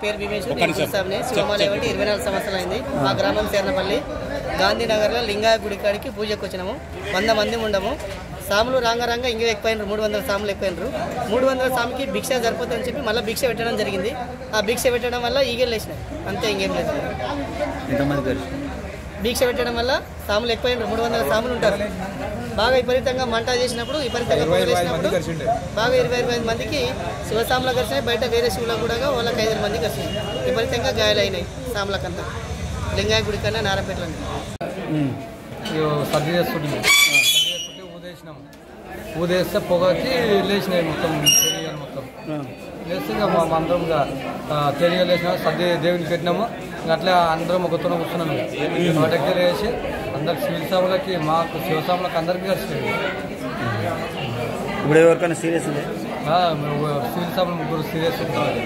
పేరు భీమేష్, సాబ్ని శివమాల 24 సంవత్సరాలు అయింది. మా గ్రామం సేర్నపల్లి గాంధీనగర్లో లింగాయ గుడి కాడికి పూజకు వచ్చినాము. 100 మంది ఉండము. సాములు రాంగరంగా ఇంకా ఎక్కువైనరు, 300 సాములు ఎక్కువైనరు. 300 సాముకి భిక్ష సరిపోతుందని చెప్పి మళ్ళీ భిక్ష పెట్టడం జరిగింది. ఆ భిక్ష పెట్టడం వల్ల ఈగలు వేసినాయి, అంతే, ఇంకేం లేదు. భిక్ష పెట్టడం వల్ల సాములు ఎక్కువైనరు, 300 సాములు ఉంటారు. బాగా విపరీతంగా మంట చేసినప్పుడు, విపరీతంగా పొగలు వేసినప్పుడు బాగా 25 మందికి శివసాముల కలిసినాయి. బయట వేరే శివులకు కూడా వాళ్ళకి 5 మందికి వచ్చినాయి. విపరీతంగా గాయాలైనాయి సాములకంతా. లింగాయ గుడి కన్నా నారాయణపేటలో సర్ది చేస్తుంటే ఊదేసినాము. ఊదేస్తే పొగకి లేచినాయి మొత్తం, తెలియాలి మొత్తం లేస్తే ఇంకా మా అందరం తెలియలు వేసినా సర్ది దేవునికి పెట్టినాము. అట్లా అందరం ఒకతోన కూర్చున్నాము. వాటికి వేసి అందరికి శివసాములకి, మాకు శివసాములకి అందరికీ కలిసినాయి. ఇప్పుడు ఎవరికైనా సీరియస్ ఉంది? శివసాములు 3 సీరియస్ ఉంటారు.